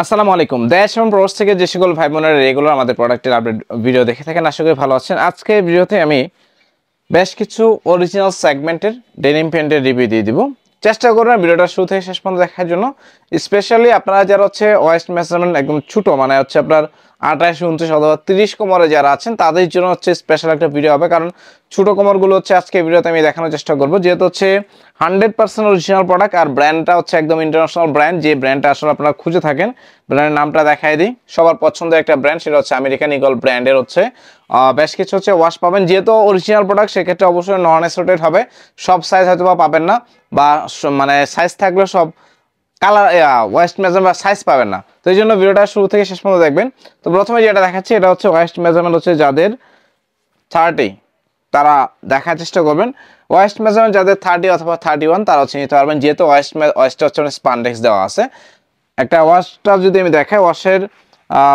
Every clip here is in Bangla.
আসসালামু আলাইকুম। দেশ এবং প্রবাস থেকে যে সকল ভাই বোনেরা রেগুলার আমাদের প্রোডাক্টের আপডেট ভিডিও দেখে থাকেন, আশা করি ভালো আছেন। আজকে ভিডিওতে আমি বেশ কিছু অরিজিনাল সেগমেন্টের ডেনিম প্যান্টের রিভিউ দিয়ে দিব। চেষ্টা করবেন ভিডিওটা শুরু থেকে শেষ পর্যন্ত দেখার জন্য। স্পেশালি আপনারা যারা হচ্ছে ওয়েস্ট মেজারমেন্ট একদম ছোটো, মানে হচ্ছে আপনার 28, 29 অথবা 30 কোমরে যারা আছেন তাদের জন্য হচ্ছে স্পেশাল একটা ভিডিও হবে, কারণ ছোটো কোমরগুলো হচ্ছে আজকে ভিডিওতে আমি দেখানোর চেষ্টা করবো। যেহেতু হচ্ছে 100% অরিজিনাল প্রোডাক্ট আর ব্র্যান্ডটা হচ্ছে একদম ইন্টারন্যাশনাল ব্র্যান্ড, যে ব্র্যান্ডটা আসলে আপনারা খুঁজে থাকেন। ব্র্যান্ডের নামটা দেখাই দিই, সবার পছন্দের একটা ব্র্যান্ড, সেটা হচ্ছে আমেরিকান ইগল ব্র্যান্ডের হচ্ছে বেশ কিছু হচ্ছে ওয়াশ পাবেন। যেহেতু অরিজিনাল প্রোডাক্ট সেক্ষেত্রে অবশ্যই নন অ্যাসোর্টেড হবে, সব সাইজ হয়তো বা পাবেন না, বা মানে সাইজ থাকলে সব কালার ওয়েস্ট মেজারমেন্ট সাইজ পাবেন না। তো এই জন্য ভিডিওটা শুরু থেকে শেষ পর্যন্ত দেখবেন। তো প্রথমে যেটা দেখাচ্ছি এটা হচ্ছে ওয়েস্ট মেজারমেন্ট হচ্ছে যাদের 30 তারা দেখার চেষ্টা করবেন। ওয়েস্ট মেজারমেন্ট যাদের 30 অথবা 31 তারা হচ্ছে নিতে পারবেন, যেহেতু ওয়েস্টটা হচ্ছে স্পান্ডেক্স দেওয়া আছে। একটা ওয়াশটা যদি আমি দেখাই, ওয়াশের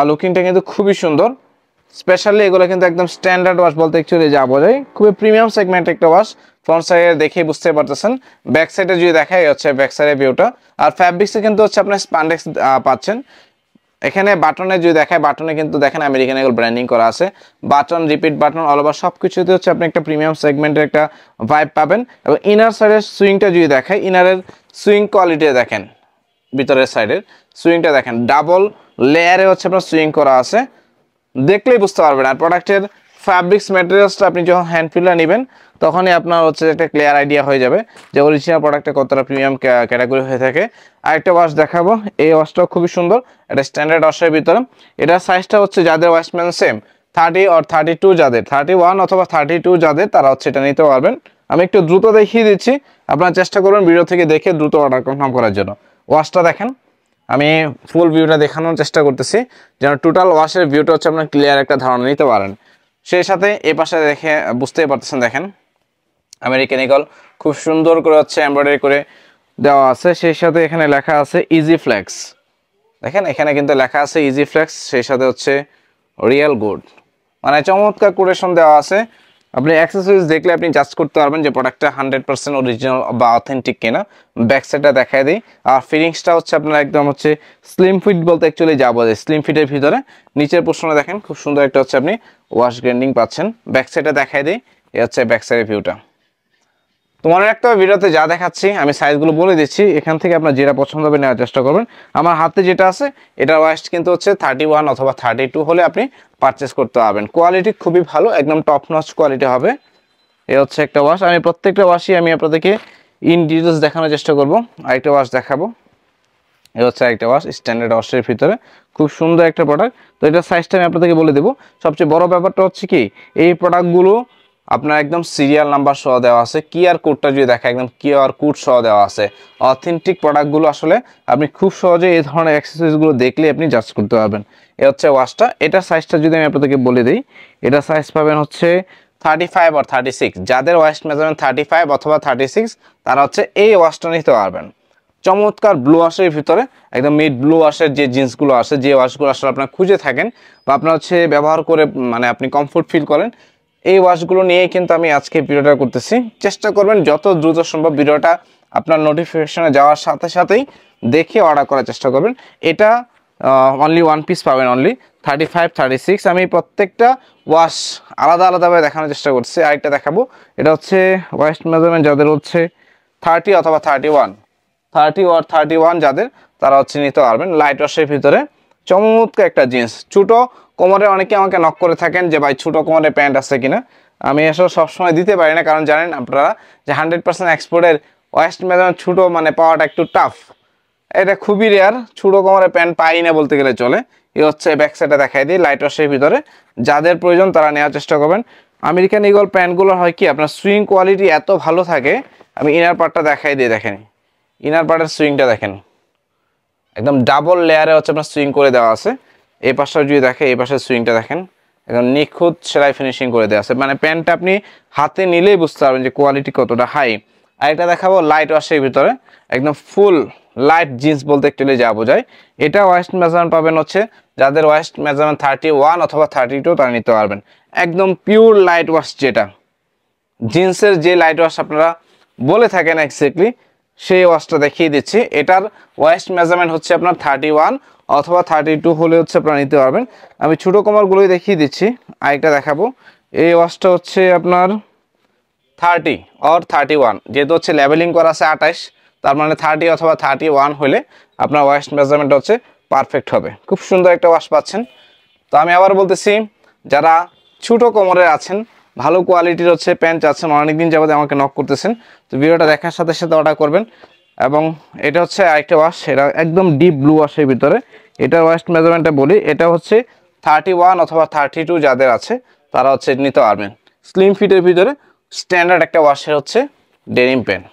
লুকিংটা কিন্তু খুবই সুন্দর। স্পেশালি এগুলো কিন্তু একদম স্ট্যান্ডার্ড ওয়াশ বলতে অ্যাকচুয়ালি যা বোঝায়, খুবই প্রিমিয়াম সেগমেন্ট একটা ওয়াশ। ফ্রন্ট সাইডে দেখেই বুঝতে পারতেছেন। ব্যাক সাইডে যদি দেখাই হচ্ছে ব্যাক সাইডের ভিউটা। আর ফ্যাব্রিক্সে কিন্তু হচ্ছে আপনার স্পান্ডেক্স পাচ্ছেন। এখানে বাটনে যদি দেখায়, বাটনে কিন্তু দেখেন আমেরিকান ইগল ব্র্যান্ডিং করা আছে। Button, repeat button, all over সব কিছুতে হচ্ছে আপনি একটা প্রিমিয়াম সেগমেন্টের একটা ভাইব পাবেন। এবং ইনার সাইডের সুইংটা যদি দেখায়, ইনারের সুইং কোয়ালিটি দেখেন, ভিতরের সাইডের সুইংটা দেখেন, ডাবল লেয়ারে হচ্ছে আপনার সুইং করা আছে, দেখলেই বুঝতে পারবেন। আর প্রোডাক্টের ফ্যাব্রিক্স ম্যাটেরিয়ালসটা আপনি যখন হ্যান্ড ফিলটা নেবেন তখনই আপনার হচ্ছে একটা ক্লিয়ার আইডিয়া হয়ে যাবে যে অরিজিনাল প্রোডাক্টে কতটা প্রিমিয়াম ক্যাটাগরি হয়ে থাকে। আরেকটা ওয়াশ দেখাবো, এই ওয়াশটাও খুবই সুন্দর, এটা স্ট্যান্ডার্ড ওয়াশের ভিতরে। এটার সাইজটা হচ্ছে যাদের ওয়াশম্যান সেম 30 or 32, যাদের 31 অথবা 32 যাদের, তারা হচ্ছে এটা নিতে পারবেন। আমি একটু দ্রুত দেখিয়ে দিচ্ছি, আপনারা চেষ্টা করবেন ভিডিও থেকে দেখে দ্রুত অর্ডার কনফার্ম করার জন্য। ওয়াশটা দেখেন, আমি ফুল ভিউটা দেখানোর চেষ্টা করতেছি যেন টোটাল ওয়াশের ভিউটা হচ্ছে আপনার ক্লিয়ার একটা ধারণা নিতে পারেন। সেই সাথে এই পাশে দেখে বুঝতেই পারতেছেন, দেখেন আমেরিকান ইগল খুব সুন্দর করে হচ্ছে এমব্রয়ডারি করে দেওয়া আছে। সেই সাথে এখানে লেখা আছে ইজি ফ্লেক্স, দেখেন এখানে কিন্তু লেখা আছে ইজি ফ্লেক্স, সেই সাথে হচ্ছে রিয়েল গুড, মানে চমৎকার কোটেশন দেওয়া আছে। আপনি অ্যাক্সেসরিজ দেখলে আপনি জাজ করতে পারবেন যে প্রোডাক্টটা 100% অরিজিনাল বা অথেন্টিক কিনা। ব্যাক সাইডটা দেখাই দিই, আর ফিটিংসটা হচ্ছে আপনার একদম হচ্ছে স্লিম ফিট বলতে অ্যাকচুয়ালি যা বোঝায়, স্লিম ফিটের ভিতরে নিচের পোর্শনে দেখেন খুব সুন্দর একটা হচ্ছে আপনি ওয়াশ গ্রাইন্ডিং পাচ্ছেন। ব্যাক সাইডটা দেখাই দিই, এ হচ্ছে ব্যাক সাইডের ভিউটা। তোমার একটা ভিডিওতে যা দেখাচ্ছি আমি সাইজগুলো বলে দিচ্ছি, এখান থেকে আপনার যেটা পছন্দ হবে নেওয়ার চেষ্টা করবেন। আমার হাতে যেটা আছে এটার ওয়েস্ট কিন্তু হচ্ছে 31 অথবা 32 হলে আপনি পারচেস করতে পারবেন। কোয়ালিটি খুবই ভালো, একদম টপ নচ কোয়ালিটি হবে। এ হচ্ছে একটা ওয়াশ, আমি প্রত্যেকটা ওয়াশই আমি আপনাদেরকে ইন ডিটেলস দেখানোর চেষ্টা করব। আরেকটা ওয়াশ দেখাবো, এ হচ্ছে আরেকটা ওয়াশ স্ট্যান্ডার্ড ওয়াশের ভিতরে, খুব সুন্দর একটা প্রোডাক্ট। তো এটার সাইজটা আমি আপনাদেরকে বলে দেবো। সবচেয়ে বড় ব্যাপারটা হচ্ছে কি, এই প্রোডাক্টগুলো আপনার একদম সিরিয়াল নাম্বার সহ দেওয়া আছে। কিউআর কোডটা যদি দেখা, একদম কিউআর কোড সহ দেওয়া আছে। অথেন্টিক প্রোডাক্টগুলো আসলে আপনি খুব সহজে এই ধরনের অ্যাক্সেসরিজগুলো দেখলে আপনি জাজ করতে পারবেন। এ হচ্ছে ওয়াশটা, এটার সাইজটা যদি আমি আপনাদেরকে বলে দিই, এটার সাইজ পাবেন হচ্ছে 35 or 36। যাদের ওয়েস্ট মেজারমেন্ট 35 অথবা 36 তারা হচ্ছে এই ওয়াশটা নিতে পারবেন। চমৎকার ব্লু ওয়াশের ভিতরে, একদম মিড ব্লু ওয়াশের যে জিন্সগুলো আছে, যে ওয়াশগুলো আসলে আপনার খুঁজে থাকেন বা আপনার হচ্ছে ব্যবহার করে মানে আপনি কমফোর্ট ফিল করেন, এই ওয়াশগুলো নিয়েই কিন্তু আমি আজকে ভিডিওটা করতেছি। চেষ্টা করবেন যত দ্রুত সম্ভব ভিডিওটা আপনার নোটিফিকেশনে যাওয়ার সাথে সাথেই দেখে অর্ডার করার চেষ্টা করবেন। এটা অনলি ওয়ান পিস পাবেন, অনলি 35, 36। আমি প্রত্যেকটা ওয়াশ আলাদা আলাদাভাবে দেখানোর চেষ্টা করছি। আরেকটা দেখাবো, এটা হচ্ছে ওয়েস্ট মেজারমেন্ট যাদের হচ্ছে 30 অথবা 31, 30 or 31 যাদের, তারা হচ্ছে নিতে পারবেন। লাইট ওয়াশের ভিতরে চমৎকার একটা জিন্স, ছোটো কোমরে অনেকে আমাকে নক করে থাকেন যে ভাই ছোটো কোমরে প্যান্ট আছে কিনা। আমি আসলে সবসময় দিতে পারি না, কারণ জানেন আপনারা যে 100% এক্সপোর্টের ওয়েস্ট মেজারমেন্ট ছোটো মানে পাওয়াটা একটু টাফ, এটা খুবই রেয়ার। ছোটো কোমরে প্যান্ট পাই না বলতে গেলে চলে। এ হচ্ছে ব্যাক সাইডে দেখাই দিই, লাইট ওয়াশের ভিতরে যাদের প্রয়োজন তারা নেওয়ার চেষ্টা করবেন। আমেরিকান ইগল প্যান্টগুলো হয় কি আপনার সুইং কোয়ালিটি এত ভালো থাকে। আমি ইনার পার্টটা দেখাই দিই, দেখেন ইনার পার্টের সুইংটা দেখেন, একদম ডাবল লেয়ারে হচ্ছে আপনার সুইং করে দেওয়া আছে। এই পাশটা যদি দেখে, এই পাশের সুইংটা দেখেন, একদম নিখুঁত সেলাই ফিনিশিং করে দেওয়া আছে। মানে প্যান্টটা আপনি হাতে নিলেই বুঝতে পারবেন যে কোয়ালিটি কতটা হাই। আরেকটা দেখাবো লাইট ওয়াশের ভিতরে, একদম ফুল লাইট জিন্স বলতে একটু যা বোঝায়। এটা ওয়েস্ট মেজারমেন্ট পাবেন হচ্ছে যাদের ওয়েস্ট মেজারমেন্ট 31 অথবা 32 তারা নিতে পারবেন। একদম পিওর লাইট ওয়াশ, যেটা জিন্সের যে লাইট ওয়াশ আপনারা বলে থাকেন এক্স্যাক্টলি সেই ওয়াশটা দেখিয়ে দিচ্ছি। এটার ওয়েস্ট মেজারমেন্ট হচ্ছে আপনার 31 অথবা 32 হলে হচ্ছে আপনারা নিতে পারবেন। আমি ছোটো কমারগুলোই দেখিয়ে দিচ্ছি। আরেকটা দেখাবো, এই ওয়াশটা হচ্ছে আপনার 30 অর 31, যেহেতু হচ্ছে লেবেলিং করা আছে 28, তার মানে 30 অথবা 31 হলে আপনার ওয়াশ মেজারমেন্ট হচ্ছে পারফেক্ট হবে। খুব সুন্দর একটা ওয়াশ পাচ্ছেন। তো আমি আবার বলতেছি, যারা ছোটো কোমরের আছেন, ভালো কোয়ালিটির হচ্ছে প্যান্ট চাচ্ছেন, অনেকদিন যাবত আমাকে নক করতেছেন, তো ভিডিওটা দেখার সাথে সাথে অর্ডার করবেন। এবং এটা হচ্ছে আরেকটা ওয়াশ, এটা একদম ডিপ ব্লু ওয়াশের ভিতরে। এটার ওয়াশ মেজারমেন্টটা বলি, এটা হচ্ছে 31 অথবা 32 যাদের আছে তারা হচ্ছে নিতে পারবেন। স্লিম ফিটের ভিতরে স্ট্যান্ডার্ড একটা ওয়াশের হচ্ছে ডেনিম প্যান্ট।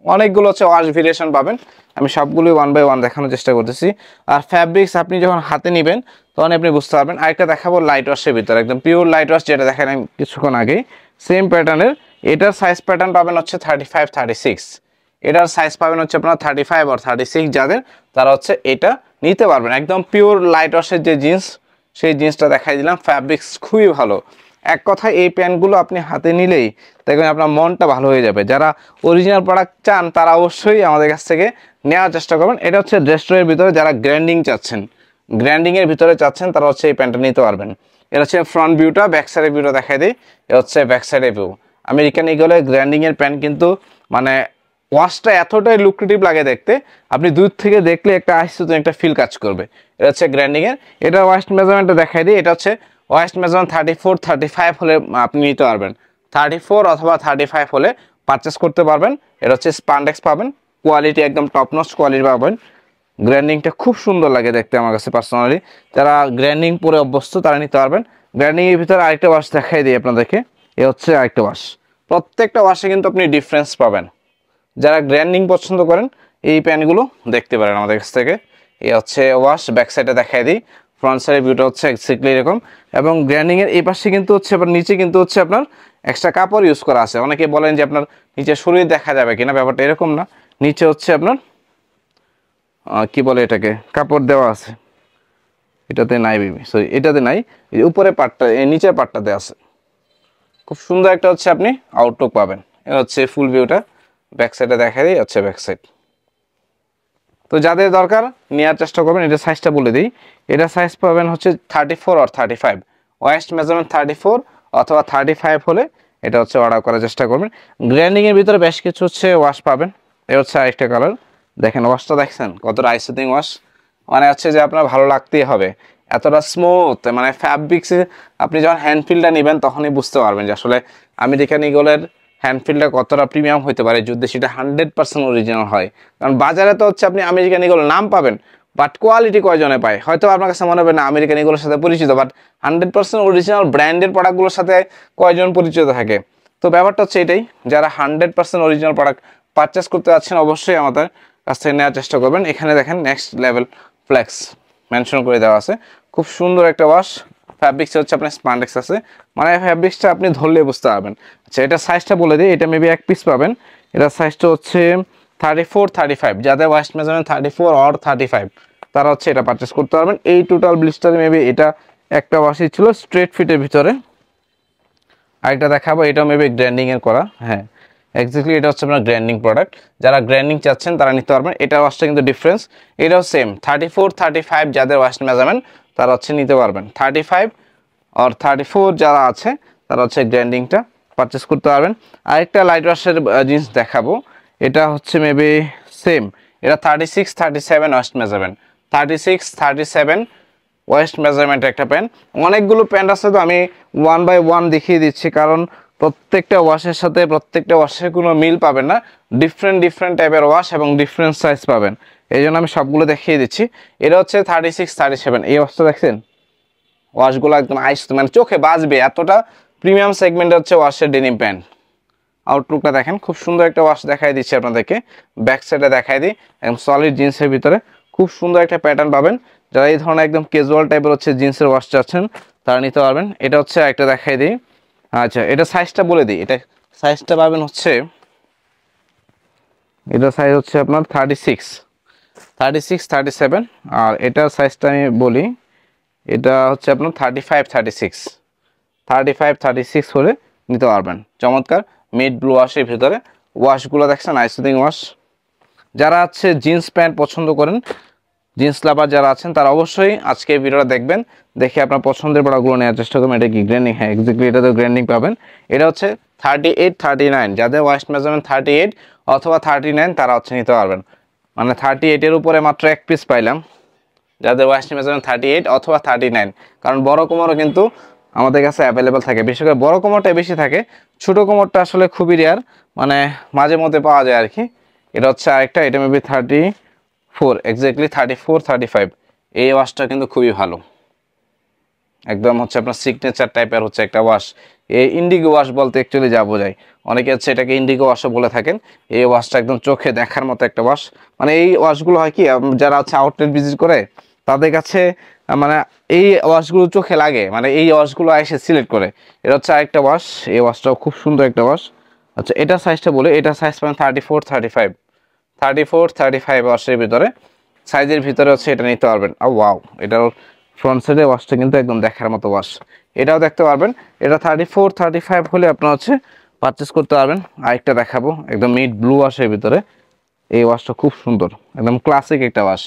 অনেকগুলো হচ্ছে ওয়াশ ভেরিয়েশন পাবেন, আমি সবগুলোই 1 বাই 1 দেখানোর চেষ্টা করতেছি। আর ফ্যাব্রিক্স আপনি যখন হাতে নেবেন তখন আপনি বুঝতে পারবেন। আরেকটা দেখাবো লাইট ওয়াশের ভিতরে, একদম পিওর লাইট ওয়াশ, যেটা দেখেন আমি কিছুক্ষণ আগেই, সেম প্যাটার্নের। এটার সাইজ প্যাটার্ন পাবেন হচ্ছে 35, 36। এটার সাইজ পাবেন হচ্ছে আপনার 35 আর 36 যাদের, তারা হচ্ছে এটা নিতে পারবেন। একদম পিওর লাইট ওয়াশের যে জিন্স, সেই জিন্সটা দেখাই দিলাম। ফ্যাব্রিক্স খুবই ভালো। এক কথায় এই প্যান্টগুলো আপনি হাতে নিলেই দেখবেন আপনার মনটা ভালো হয়ে যাবে। যারা অরিজিনাল প্রোডাক্ট চান তারা অবশ্যই আমাদের কাছ থেকে নেওয়ার চেষ্টা করবেন। এটা হচ্ছে ড্রেসের ভিতরে যারা গ্র্যান্ডিং চাচ্ছেন, গ্র্যান্ডিংয়ের ভিতরে চাচ্ছেন, তারা হচ্ছে এই প্যান্টটা নিতে পারবেন। এটা হচ্ছে ফ্রন্ট ভিউটা, ব্যাক সাইডের ভিউটা দেখাই দিই। এটা হচ্ছে ব্যাক সাইডের ভিউ। আমেরিকান ইগলের গ্র্যান্ডিংয়ের প্যান্ট কিন্তু মানে ওয়াশটা এতটাই লুক্রেটিভ লাগে দেখতে, আপনি দূর থেকে দেখলে একটা আইসুতন একটা ফিল কাজ করবে। এটা হচ্ছে গ্র্যান্ডিংয়ের। এটা ওয়াশ মেজারমেন্টটা দেখাই দিই। এটা হচ্ছে ওয়াশ মেজারমেন্ট 34, 35 হলে আপনি নিতে পারবেন। 34 অথবা 35 হলে পারচেস করতে পারবেন। এটা হচ্ছে স্পান্ডেক্স পাবেন, কোয়ালিটি একদম টপ নচ কোয়ালিটি পাবেন। গ্র্যান্ডিংটা খুব সুন্দর লাগে দেখতে আমার কাছে পার্সোনালি। যারা গ্র্যান্ডিং পরে অভ্যস্ত তারা নিতে পারবেন। গ্র্যান্ডিংয়ের ভিতরে আরেকটা ওয়াশ দেখাই দিই আপনাদেরকে। এ হচ্ছে আরেকটা ওয়াশ। প্রত্যেকটা ওয়াশে কিন্তু আপনি ডিফারেন্স পাবেন। যারা গ্র্যান্ডিং পছন্দ করেন এই প্যান্টগুলো দেখতে পারেন আমাদের কাছ থেকে। এ হচ্ছে ওয়াশ, ব্যাক সাইডে দেখাই দিই। ফ্রন্ট সাইডের ভিউটা হচ্ছে এক্স্যাক্টলি এরকম। এবং গ্র্যান্ডিংয়ের এই পাশে কিন্তু হচ্ছে আপনার নিচে কিন্তু হচ্ছে আপনার এক্সট্রা কাপড় ইউজ করা আছে। অনেকে বলেন যে আপনার নিচে শরীর দেখা যাবে কিনা, ব্যাপারটা এরকম না। নিচে হচ্ছে আপনার কি বলে এটাকে, কাপড় দেওয়া আছে। এটাতে নাই বেবি, সরি এটাতে নাই, এই উপরে পার্টটা, এই নিচের পার্টটাতে আছে। খুব সুন্দর একটা হচ্ছে আপনি আউটলুক পাবেন। এটা হচ্ছে ফুল ভিউটা, ব্যাক সাইডে দেখা দিই, হচ্ছে ব্যাক সাইড। তো যাদের দরকার নেওয়ার চেষ্টা করবেন। এটা সাইজটা বলে দিই, এটা সাইজ পাবেন হচ্ছে 34 আর 35। ওয়েস্ট মেজারমেন্ট 34 অথবা 35 হলে এটা হচ্ছে অর্ডার করার চেষ্টা করবেন। গ্র্যান্ডিংয়ের ভিতরে বেশ কিছু হচ্ছে ওয়াশ পাবেন। এ হচ্ছে আরেকটা কালার, দেখেন ওয়াশটা দেখছেন কতটা আইসুদিং ওয়াশ, মানে হচ্ছে যে আপনার ভালো লাগতেই হবে, এতটা স্মুথ। মানে ফ্যাব্রিক্সে আপনি যখন হ্যান্ডফিলটা নেবেন তখনই বুঝতে পারবেন যে আসলে আমেরিকান ইগলের হ্যান্ডফিলটা কতটা প্রিমিয়াম হতে পারে যদি সেটা 100% অরিজিনাল হয়। কারণ বাজারে তো হচ্ছে আপনি আমেরিকান ইগল নাম পাবেন, বাট কোয়ালিটি কয়জনে পায় হয়তো আপনার কাছে মনে হবে না আমেরিকান ইগলের সাথে পরিচিত, বাট 100% অরিজিনাল ব্র্যান্ডের প্রোডাক্টগুলোর সাথে কয়জন পরিচিত থাকে। তো ব্যাপারটা হচ্ছে এটাই, যারা 100% অরিজিনাল প্রোডাক্ট পারচেস করতে যাচ্ছেন অবশ্যই আমাদের কাছ থেকে নেওয়ার চেষ্টা করবেন। এখানে দেখেন নেক্সট লেভেল ফ্লেক্স মেনশন করে দেওয়া আছে। খুব সুন্দর একটা ওয়াশ। ফ্যাব্রিক্স হচ্ছে আপনার স্পান্ডেক্স আছে, মানে ফ্যাব্রিক্সটা আপনি ধরলে বুঝতে পারবেন। আচ্ছা, এটা সাইজটা বলে দিই, এটা মেবি এক পিস পাবেন। এটার সাইজটা হচ্ছে 34, 35। যাদের ওয়াস্ট মেজারমেন্ট 34 অর 35 তারা হচ্ছে এটা পারচেস করতে পারবেন। এই টোটাল ব্লিস্টারে মেবি এটা একটা ওয়াশই ছিল স্ট্রেট ফিটের ভিতরে। আরেকটা দেখাবো, এটাও মেবি গ্র্যান্ডিংয়ের করা। হ্যাঁ এক্স্যাক্টলি, এটা হচ্ছে আপনার গ্র্যান্ডিং প্রোডাক্ট। যারা গ্র্যান্ডিং চাচ্ছেন তারা নিতে পারবেন। এটা ওয়াশটা কিন্তু ডিফারেন্স, এটাও সেম 34, 35 যাদের ওয়াস্ট মেজারমেন্ট তারা হচ্ছে নিতে পারবেন। 35 আর 34 যারা আছে তারা হচ্ছে গ্র্যান্ডিংটা পারচেস করতে পারবেন। আরেকটা লাইট ওয়াশের জিন্স দেখাবো, এটা হচ্ছে মেবি সেম, এটা 36, 37 ওয়াস্ট মেজারমেন্ট। 36, 37 ওয়েস্ট মেজারমেন্টের একটা প্যান্ট। অনেকগুলো প্যান্ট আছে, তো আমি 1 বাই 1 দেখিয়ে দিচ্ছি, কারণ প্রত্যেকটা ওয়াশের সাথে প্রত্যেকটা ওয়াশের কোনো মিল পাবেন না। ডিফারেন্ট ডিফারেন্ট টাইপের ওয়াশ এবং ডিফারেন্ট সাইজ পাবেন, এই জন্য আমি সবগুলো দেখিয়ে দিচ্ছি। এটা হচ্ছে 36, 37। এই ওয়াশটা দেখছেন, ওয়াশগুলো একদম আইস, মানে চোখে বাজবে, এতটা প্রিমিয়াম সেগমেন্টের হচ্ছে ওয়াশের ডেনিম প্যান্ট। আউটলুকটা দেখেন, খুব সুন্দর একটা ওয়াশ দেখাই দিচ্ছি আপনাদেরকে। ব্যাক সাইডে দেখাই দিই, একদম সলিড জিন্সের ভিতরে খুব সুন্দর একটা প্যাটার্ন পাবেন। যারা এই ধরনের একদম ক্যাজুয়াল টাইপের হচ্ছে জিন্সের ওয়াশ চাচ্ছেন তারা নিতে পারবেন। এটা হচ্ছে একটা দেখাই দিই। আচ্ছা, এটা সাইজটা বলে দিই, এটা সাইজটা পাবেন হচ্ছে, এটা সাইজ হচ্ছে আপনার 36, 36, 37। আর এটার সাইজটা আমি বলি, এটা হচ্ছে আপনার 35, 36, 35, 36 হলে নিতে পারবেন। চমৎকার মিড ব্লু ওয়াশের ভিতরে ওয়াশগুলো দেখছেন আইসুদিং ওয়াশ। যারা হচ্ছে জিন্স প্যান্ট পছন্দ করেন জিন্স লাভার যারা আছেন তারা অবশ্যই আজকে ভিডিওটা দেখবেন, দেখে আপনার পছন্দের প্রোডাক্টগুলো নেওয়ার চেষ্টা করবেন। এটা কি গ্র্যান্ডিং? হ্যাঁ এক্স্যাক্টলি, এটা তো গ্র্যান্ডিং পাবেন। এটা হচ্ছে 38 39, যাদের ওয়াইস্ট মেজারমেন্ট 38 অথবা 39 তারা হচ্ছে নিতে পারবেন। মানে 38-এর উপরে মাত্র এক পিস পাইলাম, যাদের ওয়াইস্ট মেজারমেন্ট 38 অথবা 39। কারণ বড় কোমরও কিন্তু আমাদের কাছে অ্যাভেলেবেল থাকে, বিশেষ করে বড় কোমরটাই বেশি থাকে, ছোট কোমরটা আসলে খুবই রেয়ার, মানে মাঝে মধ্যে পাওয়া যায় আর কি। এটা হচ্ছে আরেকটা, এটা মেবি 34, এক্স্যাক্টলি 34 35। এই ওয়াশটা কিন্তু খুবই ভালো, একদম হচ্ছে আপনার সিগনেচার টাইপের হচ্ছে একটা ওয়াশ। এই ইন্ডিগো ওয়াশ বলতে অ্যাকচুয়ালি যা বোঝায়, অনেকে হচ্ছে এটাকে ইন্ডিগো ওয়াশও বলে থাকেন। এই ওয়াশটা একদম চোখে দেখার মতো একটা ওয়াশ। মানে এই ওয়াশগুলো হয় কি, যারা হচ্ছে আউটলেট ভিজিট করে তাদের কাছে মানে এই ওয়াশগুলো চোখে লাগে, মানে এই ওয়াশগুলো এসে সিলেক্ট করে। এটা হচ্ছে আরেকটা ওয়াশ, এই ওয়াশটাও খুব সুন্দর একটা ওয়াশ। আচ্ছা এটা সাইজটা বলে, এটা সাইজ পাবেন 34 35, 34 35 ওয়াশের ভিতরে, সাইজের ভিতরে হচ্ছে এটা নিতে পারবেন। ওয়াও, এটার ফ্রন্ট সাইডে ওয়াশটা কিন্তু একদম দেখার মতো ওয়াশ, এটাও দেখতে পারবেন। এটা 34 35 হলে আপনার হচ্ছে পারচেস করতে পারবেন। আরেকটা দেখাবো, একদম মিড ব্লু ওয়াশের ভিতরে, এই ওয়াশটা খুব সুন্দর, একদম ক্লাসিক একটা ওয়াশ।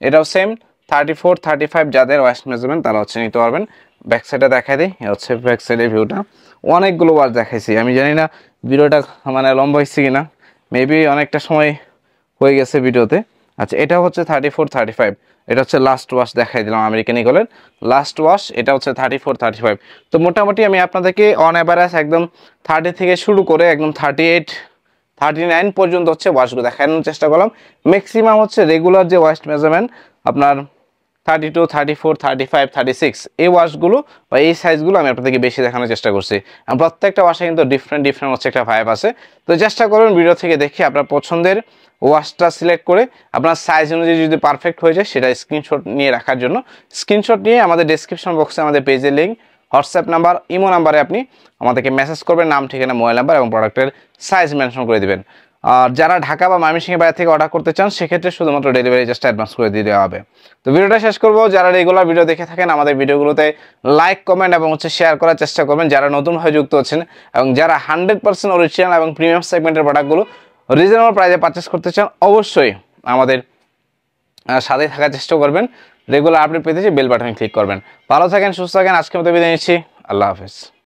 এটাও সেম 34 35, যাদের ওয়াশ মেজারমেন্ট তারা হচ্ছে নিতে পারবেন। ব্যাক সাইডে দেখাই দিই, হচ্ছে ব্যাক সাইডের ভিউটা। অনেকগুলো ওয়াশ দেখাইছি, আমি জানি না ভিডিওটা মানে লম্বা হয়েছে কিনা, মেবি অনেকটা সময় হয়ে গেছে ভিডিওতে। আচ্ছা এটা হচ্ছে 34 35, এটা হচ্ছে লাস্ট ওয়াশ দেখাই দিলাম আমেরিকান ইগলের লাস্ট ওয়াশ, এটা হচ্ছে 34 35। তো মোটামুটি আমি আপনাদেরকে অন অ্যাভারেজ একদম 30 থেকে শুরু করে একদম 38 39 পর্যন্ত হচ্ছে ওয়াশগুলো দেখানোর চেষ্টা করলাম। ম্যাক্সিমাম হচ্ছে রেগুলার যে ওয়াশ মেজারমেন্ট আপনার 32 34 35 36, এই ওয়াশগুলো বা এই সাইজগুলো আমি আপনাদেরকে বেশি দেখানোর চেষ্টা করছি। প্রত্যেকটা ওয়াশে কিন্তু ডিফারেন্ট হচ্ছে একটা ভাইব আছে। তো চেষ্টা করবেন ভিডিও থেকে দেখে আপনার পছন্দের ওয়াশটা সিলেক্ট করে আপনার সাইজ অনুযায়ী যদি পারফেক্ট হয়ে যায় সেটা স্ক্রিনশট নিয়ে রাখার জন্য, স্ক্রিনশট নিয়ে আমাদের ডেসক্রিপশন বক্সে আমাদের পেজের লিঙ্ক, হোয়াটসঅ্যাপ নাম্বার, ইমো নাম্বারে আপনি আমাদেরকে মেসেজ করবেন, নাম ঠিকানা মোবাইল নাম্বার এবং প্রোডাক্টের সাইজ মেনশন করে দিবেন। আর যারা ঢাকা বা ময়মনসিংহের বাইরে থেকে অর্ডার করতে চান সেক্ষেত্রে শুধুমাত্র ডেলিভারি জাস্ট অ্যাডভান্স করে দিয়ে দেওয়া হবে। তো ভিডিওটা শেষ করবো, যারা রেগুলার ভিডিও দেখে থাকেন আমাদের ভিডিওগুলোতে লাইক কমেন্ট এবং হচ্ছে শেয়ার করার চেষ্টা করবেন, যারা নতুনভাবে যুক্ত হচ্ছেন এবং যারা 100% অরিজিনাল এবং প্রিমিয়াম সেগমেন্টের প্রোডাক্টগুলো রিজনেবল প্রাইসে পারচেস করতে চান অবশ্যই আমাদের সাথে থাকার চেষ্টা করবেন। রেগুলার আপডেট পেতে বেল বাটনে ক্লিক করবেন। ভালো থাকেন, সুস্থ থাকেন, আজকের মতো বিদায় নিচ্ছি, আল্লাহ হাফেজ।